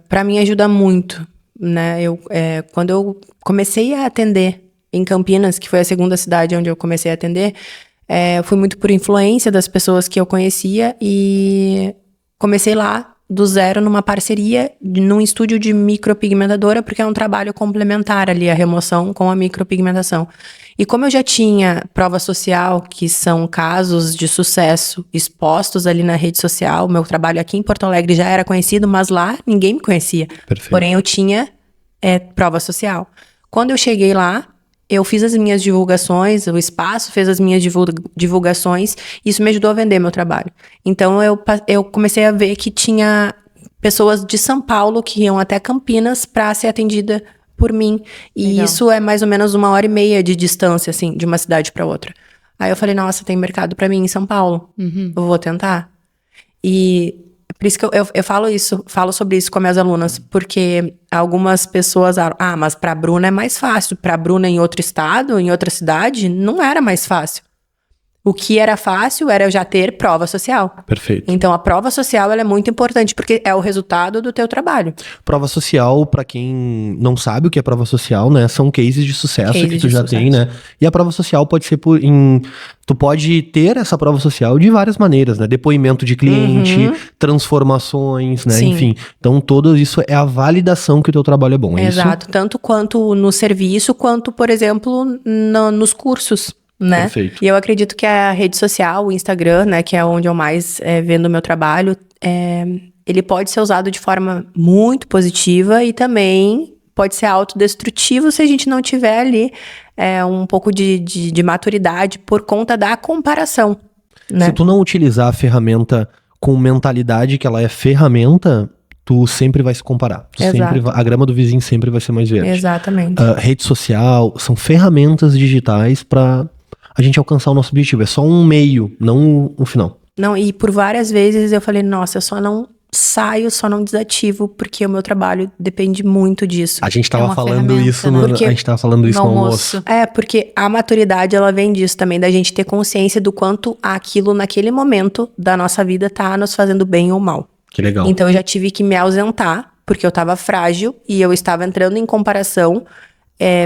para mim ajuda muito, né? Quando eu comecei a atender em Campinas, que foi a segunda cidade onde eu comecei a atender, eu fui muito por influência das pessoas que eu conhecia e comecei lá do zero numa parceria num estúdio de micropigmentadora, porque é um trabalho complementar ali, a remoção com a micropigmentação. E como eu já tinha prova social, que são casos de sucesso expostos ali na rede social, meu trabalho aqui em Porto Alegre já era conhecido, mas lá ninguém me conhecia. Perfeito. Porém, eu tinha prova social. Quando eu cheguei lá, eu fiz as minhas divulgações, o espaço fez as minhas divulgações, e isso me ajudou a vender meu trabalho. Então, eu comecei a ver que tinha pessoas de São Paulo que iam até Campinas para ser atendida por mim. E Legal. isso é mais ou menos 1h30 de distância, assim, de uma cidade para outra. Aí eu falei, nossa, tem mercado para mim em São Paulo. Eu vou tentar. E por isso que eu falo sobre isso com as minhas alunas, porque algumas pessoas, mas pra Bruna é mais fácil. Pra Bruna em outro estado, em outra cidade, não era mais fácil. O que era fácil era eu já ter prova social. Perfeito. Então, a prova social ela é muito importante, porque é o resultado do teu trabalho. Prova social, pra quem não sabe o que é prova social, né? São cases de sucesso que tu já tem, né? E a prova social pode ser tu pode ter essa prova social de várias maneiras, né? Depoimento de cliente, transformações, né? Sim. Enfim. Então, tudo isso é a validação que o teu trabalho é bom, é Exato. Tanto quanto no serviço, quanto, por exemplo, nos cursos. Né? Perfeito. E eu acredito que a rede social, o Instagram, né, que é onde eu mais vendo o meu trabalho, ele pode ser usado de forma muito positiva e também pode ser autodestrutivo se a gente não tiver ali um pouco de maturidade por conta da comparação, né? Se tu não utilizar a ferramenta com mentalidade que ela é ferramenta, tu sempre vai se comparar. A grama do vizinho sempre vai ser mais verde. Exatamente. Rede social são ferramentas digitais para a gente alcançar o nosso objetivo. É só um meio, não um final. Não, e por várias vezes eu falei, nossa, eu só não saio, só não desativo, porque o meu trabalho depende muito disso. A gente tava uma falando ferramenta, isso né? a gente tava falando isso no almoço. Porque a maturidade, ela vem disso também, da gente ter consciência do quanto aquilo naquele momento da nossa vida tá nos fazendo bem ou mal. Que legal. Então eu já tive que me ausentar, porque eu tava frágil e eu estava entrando em comparação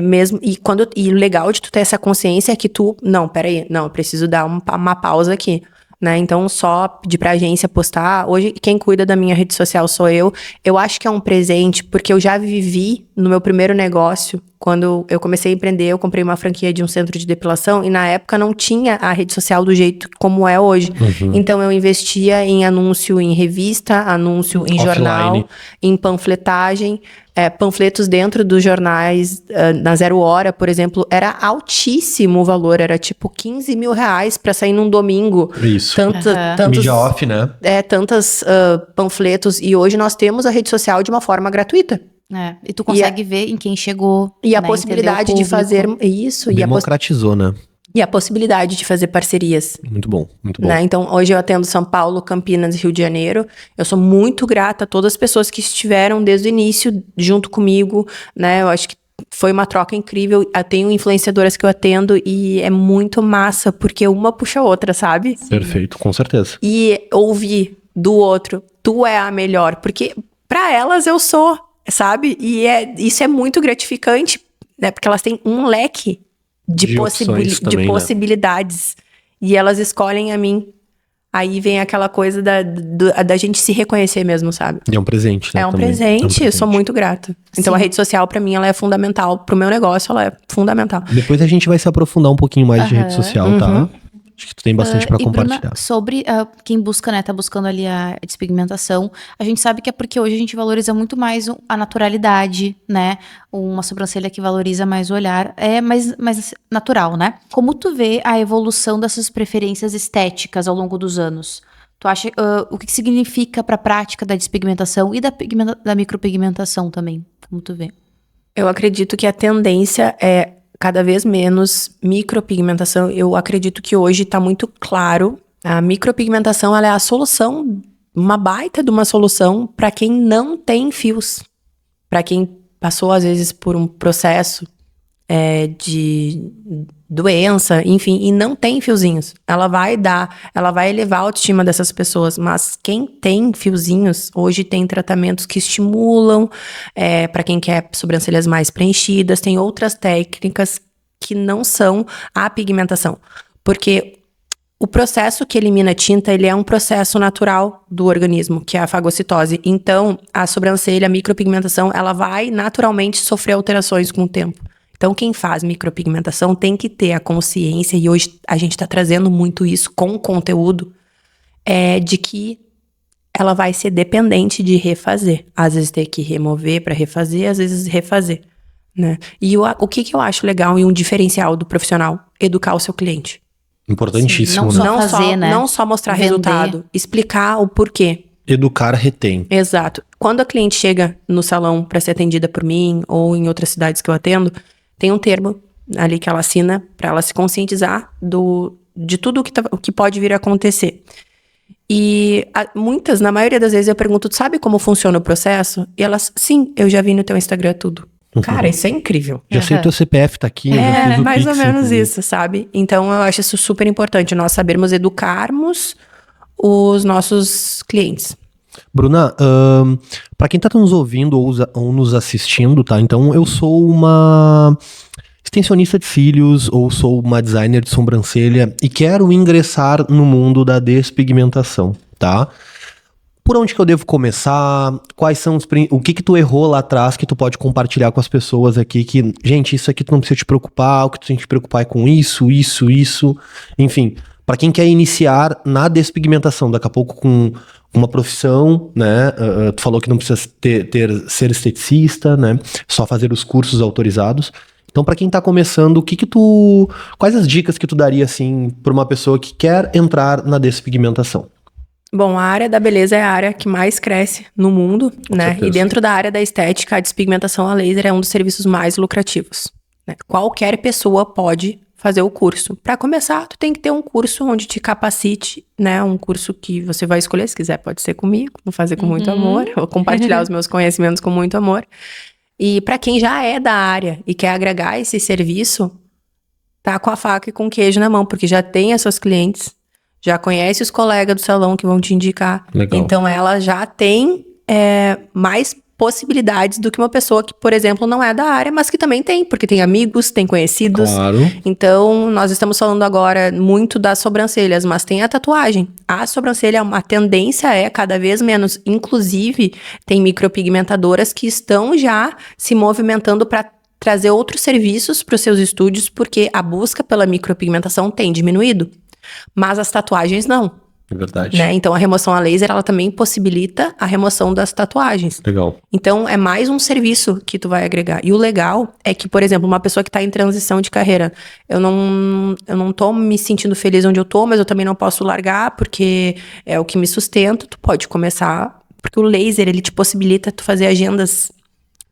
mesmo. E o legal de tu ter essa consciência é que eu preciso dar uma pausa aqui. Né? Então, só pedir pra agência postar. Hoje, quem cuida da minha rede social sou eu. Eu acho que é um presente, porque eu já vivi no meu primeiro negócio. Quando eu comecei a empreender, eu comprei uma franquia de um centro de depilação e na época não tinha a rede social do jeito como é hoje. Então, eu investia em anúncio em revista, anúncio em jornal, em panfletagem. Panfletos dentro dos jornais, na Zero Hora, por exemplo, era altíssimo o valor, era tipo 15 mil reais pra sair num domingo. Isso. Tantos, Mídia off, né? Tantos panfletos, e hoje nós temos a rede social de uma forma gratuita. E tu consegue ver em quem chegou. E a né, possibilidade de fazer isso. Democratizou, né? E a possibilidade de fazer parcerias. Muito bom, muito bom. Né? Então, hoje eu atendo São Paulo, Campinas e Rio de Janeiro. Eu sou muito grata a todas as pessoas que estiveram desde o início junto comigo, né? Eu acho que foi uma troca incrível. Eu tenho influenciadoras que eu atendo e é muito massa, porque uma puxa a outra, sabe? Perfeito, com certeza. E ouvir do outro, tu é a melhor, porque pra elas eu sou, sabe? E isso é muito gratificante, né? Porque elas têm um leque de possibilidades. E elas escolhem a mim. Aí vem aquela coisa da gente se reconhecer mesmo, sabe? E é um presente, né? É um presente, eu sou muito grata. Então a rede social, pra mim, ela é fundamental. Pro meu negócio, ela é fundamental. Depois a gente vai se aprofundar um pouquinho mais de rede social, tá? Acho que tu tem bastante pra compartilhar. Bruna, sobre quem busca, né, tá buscando ali a despigmentação, a gente sabe que é porque hoje a gente valoriza muito mais a naturalidade, né, uma sobrancelha que valoriza mais o olhar, é mais natural, né? Como tu vê a evolução dessas preferências estéticas ao longo dos anos? Tu acha, o que significa pra prática da despigmentação e da micropigmentação também? Como tu vê? Eu acredito que a tendência é cada vez menos micropigmentação. Eu acredito que hoje está muito claro. A micropigmentação, ela é a solução, uma baita de uma solução para quem não tem fios. Para quem passou, às vezes, por um processo de doença, enfim, e não tem fiozinhos. Ela vai elevar a autoestima dessas pessoas, mas quem tem fiozinhos, hoje tem tratamentos que estimulam, para quem quer sobrancelhas mais preenchidas, tem outras técnicas que não são a pigmentação, porque o processo que elimina a tinta, ele é um processo natural do organismo, que é a fagocitose. Então, a sobrancelha, a micropigmentação, ela vai naturalmente sofrer alterações com o tempo. Então, quem faz micropigmentação tem que ter a consciência, e hoje a gente está trazendo muito isso com o conteúdo, de que ela vai ser dependente de refazer. Às vezes ter que remover para refazer, às vezes refazer, né? E o que eu acho legal e um diferencial do profissional? Educar o seu cliente. Importantíssimo, Sim, né? não só fazer, né? Não só mostrar Vender. resultado, explicar o porquê. Educar retém. Exato. Quando a cliente chega no salão para ser atendida por mim ou em outras cidades que eu atendo, tem um termo ali que ela assina para ela se conscientizar de tudo o que pode vir a acontecer. E muitas, na maioria das vezes, eu pergunto, tu sabe como funciona o processo? E elas, sim, eu já vi no teu Instagram tudo. Cara, isso é incrível. Já sei o teu CPF tá aqui. É, mais Pix, ou menos inclusive. isso, sabe? Então, eu acho isso super importante, nós sabermos educarmos os nossos clientes. Bruna, para quem tá nos ouvindo ou nos assistindo, tá? Então, eu sou uma extensionista de cílios ou sou uma designer de sobrancelha e quero ingressar no mundo da despigmentação, tá? Por onde que eu devo começar? Quais são o que tu errou lá atrás que tu pode compartilhar com as pessoas aqui que, gente, isso aqui tu não precisa te preocupar, o que tu tem que te preocupar é com isso, enfim, para quem quer iniciar na despigmentação, daqui a pouco com uma profissão, né? Tu falou que não precisa ser esteticista, né? Só fazer os cursos autorizados. Então, para quem tá começando, quais as dicas que tu daria, assim, para uma pessoa que quer entrar na despigmentação? Bom, a área da beleza é a área que mais cresce no mundo, né? certeza. E dentro da área da estética, a despigmentação a laser é um dos serviços mais lucrativos, né? Qualquer pessoa pode fazer o curso. Para começar, tu tem que ter um curso onde te capacite, né? Um curso que você vai escolher, se quiser pode ser comigo, vou fazer com muito amor, vou compartilhar os meus conhecimentos com muito amor. E para quem já é da área e quer agregar esse serviço, tá com a faca e com o queijo na mão, porque já tem as suas clientes, já conhece os colegas do salão que vão te indicar. Legal. Então, ela já tem mais possibilidades do que uma pessoa que, por exemplo, não é da área, mas que também tem, porque tem amigos, tem conhecidos. Claro. Então, nós estamos falando agora muito das sobrancelhas, mas tem a tatuagem. A sobrancelha, a tendência é cada vez menos. Inclusive, tem micropigmentadoras que estão já se movimentando para trazer outros serviços para os seus estúdios, porque a busca pela micropigmentação tem diminuído. Mas as tatuagens não. É verdade. Né? Então, a remoção a laser, ela também possibilita a remoção das tatuagens. Legal. Então, é mais um serviço que tu vai agregar. E o legal é que, por exemplo, uma pessoa que tá em transição de carreira, eu não tô me sentindo feliz onde eu tô, mas eu também não posso largar, porque é o que me sustenta. Tu pode começar, porque o laser, ele te possibilita tu fazer agendas,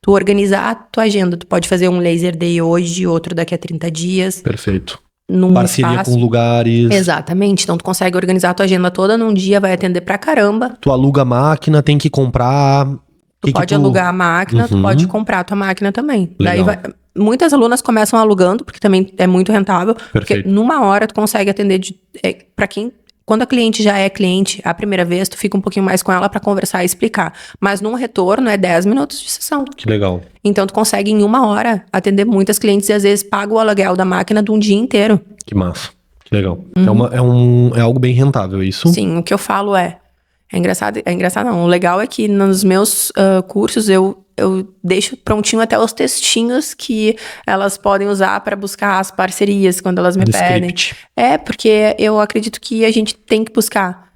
tu organizar a tua agenda. Tu pode fazer um laser day hoje, outro daqui a 30 dias. Perfeito. Num Parceria espaço. com lugares. Exatamente. Então, tu consegue organizar a tua agenda toda num dia, vai atender pra caramba. Tu aluga a máquina, tem que comprar. Tu pode alugar a máquina, tu pode comprar a tua máquina também. Legal. Daí muitas alunas começam alugando, porque também é muito rentável. Porque Perfeito. numa hora tu consegue atender pra quem... Quando a cliente já é cliente, a primeira vez, tu fica um pouquinho mais com ela pra conversar e explicar. Mas num retorno é 10 minutos de sessão. Que legal. Então tu consegue em uma hora atender muitas clientes e às vezes paga o aluguel da máquina de um dia inteiro. Que massa. Que legal. É algo bem rentável isso. Sim, o que eu falo é engraçado não. O legal é que nos meus cursos eu deixo prontinho até os textinhos que elas podem usar para buscar as parcerias quando elas me pedem. Script. Porque eu acredito que a gente tem que buscar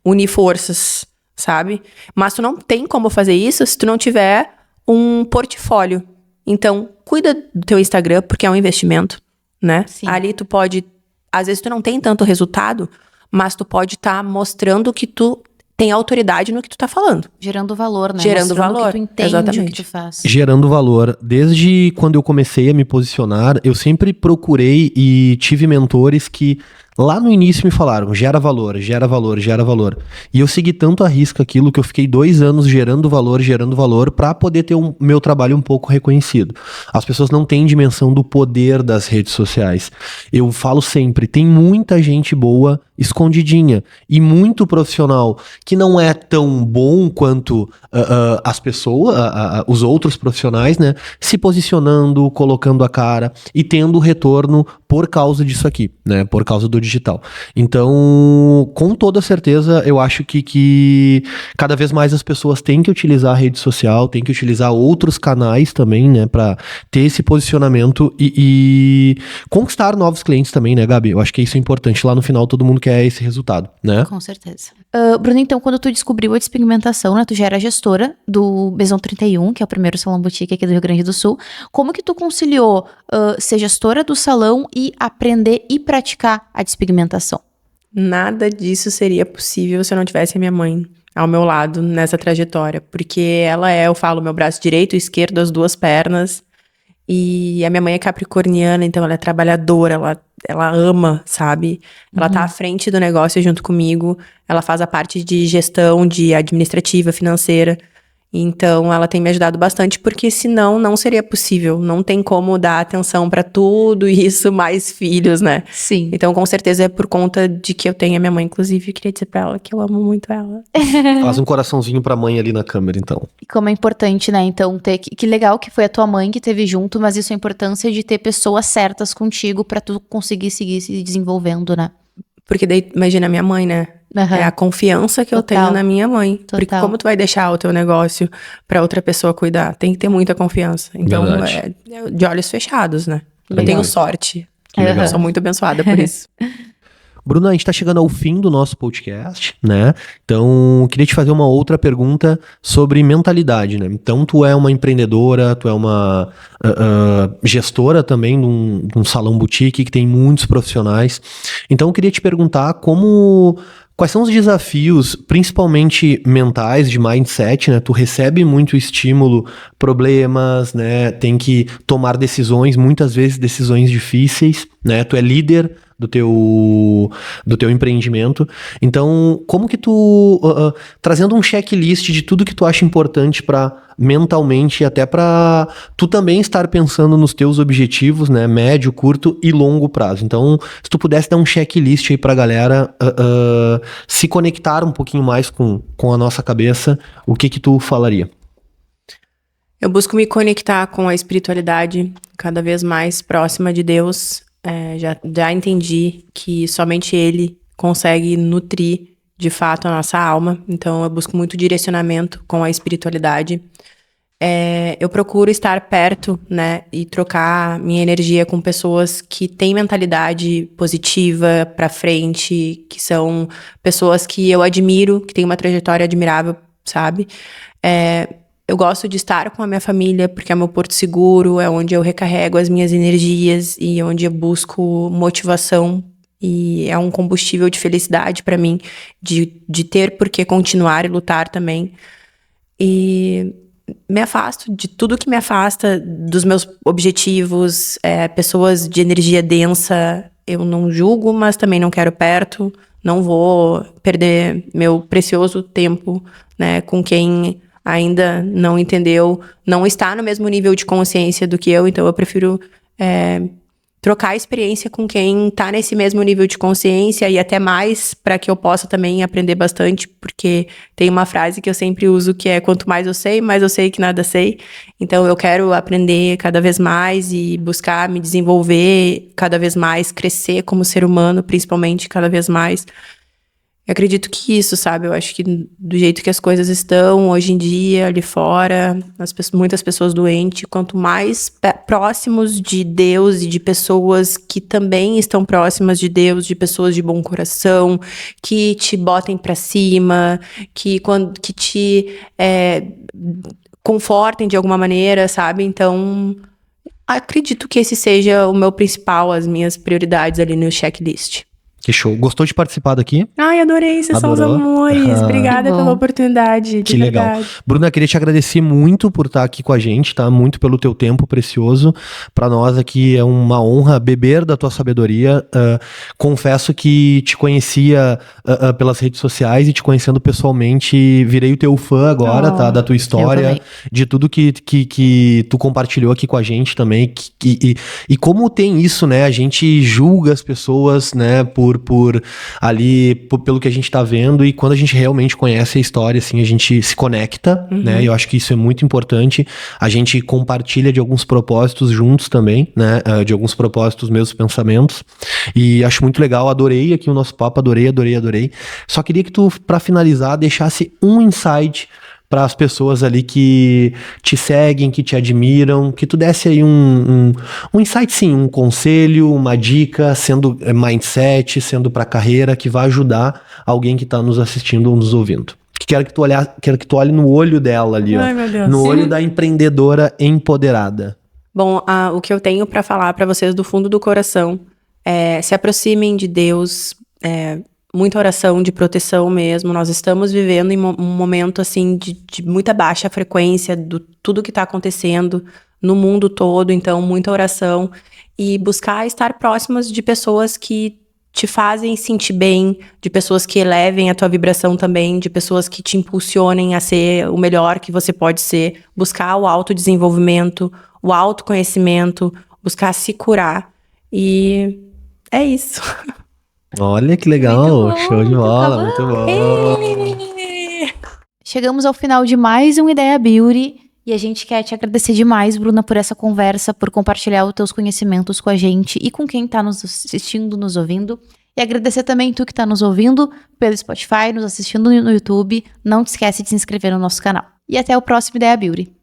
unir forças, sabe? Mas tu não tem como fazer isso se tu não tiver um portfólio. Então, cuida do teu Instagram, porque é um investimento, né? Sim. Ali tu pode... Às vezes tu não tem tanto resultado, mas tu pode estar mostrando que tu tem autoridade no que tu tá falando. Gerando valor, né? Gerando Mostrando valor, que tu entende exatamente. o que tu faz. Gerando valor. Desde quando eu comecei a me posicionar, eu sempre procurei e tive mentores que lá no início me falaram, gera valor, gera valor, gera valor. E eu segui tanto a risca aquilo que eu fiquei 2 anos gerando valor para poder ter o meu trabalho um pouco reconhecido. As pessoas não têm dimensão do poder das redes sociais. Eu falo sempre, tem muita gente boa escondidinha e muito profissional que não é tão bom quanto as pessoas, os outros profissionais, né? Se posicionando, colocando a cara e tendo retorno por causa disso aqui, né? Por causa do digital. Então, com toda certeza, eu acho que cada vez mais as pessoas têm que utilizar a rede social, têm que utilizar outros canais também, né? Pra ter esse posicionamento e conquistar novos clientes também, né, Gabi? Eu acho que isso é importante. Lá no final, todo mundo quer esse resultado, né? Com certeza. Bruno, então, quando tu descobriu a despigmentação, né, tu já era gestora do Maison 31, que é o primeiro salão boutique aqui do Rio Grande do Sul. Como que tu conciliou ser gestora do salão e aprender e praticar a despigmentação? Nada disso seria possível se eu não tivesse a minha mãe ao meu lado nessa trajetória. Porque ela é, eu falo, meu braço direito e esquerdo, as duas pernas. E a minha mãe é capricorniana, então ela é trabalhadora, ela ama, sabe? Ela tá à frente do negócio junto comigo. Ela faz a parte de gestão, de administrativa, financeira. Então, ela tem me ajudado bastante, porque senão não seria possível. Não tem como dar atenção pra tudo isso, mais filhos, né? Sim. Então, com certeza é por conta de que eu tenho a minha mãe. Inclusive, eu queria dizer pra ela que eu amo muito ela. Faz um coraçãozinho pra mãe ali na câmera, então. E como é importante, né? Então, que legal que foi a tua mãe que teve junto, mas isso é a importância de ter pessoas certas contigo pra tu conseguir seguir se desenvolvendo, né? Porque daí, imagina a minha mãe, né? Aham. É a confiança que eu Total. tenho na minha mãe. Porque Total. como tu vai deixar o teu negócio pra outra pessoa cuidar? Tem que ter muita confiança. Então, Verdade. é de olhos fechados, né? Eu Legal. tenho sorte. Que legal. Eu sou muito abençoada por isso. Bruna, a gente tá chegando ao fim do nosso podcast, né? Então, queria te fazer uma outra pergunta sobre mentalidade, né? Então, tu é uma empreendedora, tu é uma gestora também de um salão boutique que tem muitos profissionais. Então, eu queria te perguntar quais são os desafios, principalmente mentais, de mindset, né? Tu recebe muito estímulo, problemas, né? Tem que tomar decisões, muitas vezes decisões difíceis, né? Tu é líder do teu empreendimento. Então, como que tu, trazendo um checklist de tudo que tu acha importante para mentalmente, até para tu também estar pensando nos teus objetivos, né, médio, curto e longo prazo. Então, se tu pudesse dar um checklist aí pra galera se conectar um pouquinho mais com a nossa cabeça, o que tu falaria? Eu busco me conectar com a espiritualidade cada vez mais próxima de Deus. Já entendi que somente Ele consegue nutrir de fato a nossa alma. Então eu busco muito direcionamento com a espiritualidade. Eu procuro estar perto, né, e trocar minha energia com pessoas que têm mentalidade positiva, pra frente, que são pessoas que eu admiro, que têm uma trajetória admirável, sabe? Eu gosto de estar com a minha família, porque é meu porto seguro, é onde eu recarrego as minhas energias e onde eu busco motivação. E é um combustível de felicidade pra mim, de ter por que continuar e lutar também. E me afasto de tudo que me afasta dos meus objetivos, pessoas de energia densa. Eu não julgo, mas também não quero perto. Não vou perder meu precioso tempo, né, com quem ainda não entendeu, não está no mesmo nível de consciência do que eu, então eu prefiro trocar experiência com quem tá nesse mesmo nível de consciência e até mais, para que eu possa também aprender bastante, porque tem uma frase que eu sempre uso que é: quanto mais eu sei que nada sei. Então eu quero aprender cada vez mais e buscar me desenvolver cada vez mais, crescer como ser humano, principalmente, cada vez mais. Eu acredito que isso, sabe? Eu acho que do jeito que as coisas estão hoje em dia, ali fora, muitas pessoas doentes, quanto mais próximos de Deus e de pessoas que também estão próximas de Deus, de pessoas de bom coração, que te botem pra cima, que te confortem de alguma maneira, sabe? Então, acredito que esse seja o meu principal, as minhas prioridades ali no checklist. Que show. Gostou de participar daqui? Ai, adorei, vocês são os Adorou? amores. Obrigada Que bom. pela oportunidade, de Que legal. verdade. Bruna, queria te agradecer muito por estar aqui com a gente, tá? Muito pelo teu tempo precioso. Pra nós aqui é uma honra beber da tua sabedoria. Confesso que te conhecia pelas redes sociais e te conhecendo pessoalmente, virei o teu fã agora, tá? Da tua história, também. de tudo que tu compartilhou aqui com a gente também. E como tem isso, né? A gente julga as pessoas, né? Pelo que a gente tá vendo, e quando a gente realmente conhece a história, assim, a gente se conecta, né? E eu acho que isso é muito importante. A gente compartilha de alguns propósitos juntos também, né? De alguns propósitos, meus pensamentos. E acho muito legal, adorei aqui o nosso papo, adorei. Só queria que tu, pra finalizar, deixasse um insight para as pessoas ali que te seguem, que te admiram, que tu desse aí um insight, sim, um conselho, uma dica, sendo mindset, sendo para carreira, que vai ajudar alguém que tá nos assistindo ou nos ouvindo. Quero que tu olhe no olho dela ali, ó. Ai, meu Deus. No olho da empreendedora empoderada. Bom, o que eu tenho pra falar pra vocês do fundo do coração é: se aproximem de Deus, muita oração de proteção mesmo. Nós estamos vivendo em um momento, assim, de muita baixa frequência do tudo que tá acontecendo no mundo todo. Então, muita oração. E buscar estar próximas de pessoas que te fazem sentir bem, de pessoas que elevem a tua vibração também, de pessoas que te impulsionem a ser o melhor que você pode ser. Buscar o autodesenvolvimento, o autoconhecimento, buscar se curar. E é isso. Olha que legal, Muito bom, show de bola, muito muito bom. Chegamos ao final de mais um Ideia Beauty e a gente quer te agradecer demais, Bruna, por essa conversa, por compartilhar os teus conhecimentos com a gente e com quem tá nos assistindo, nos ouvindo. E agradecer também tu que tá nos ouvindo pelo Spotify, nos assistindo no YouTube. Não te esquece de se inscrever no nosso canal. E até o próximo Ideia Beauty.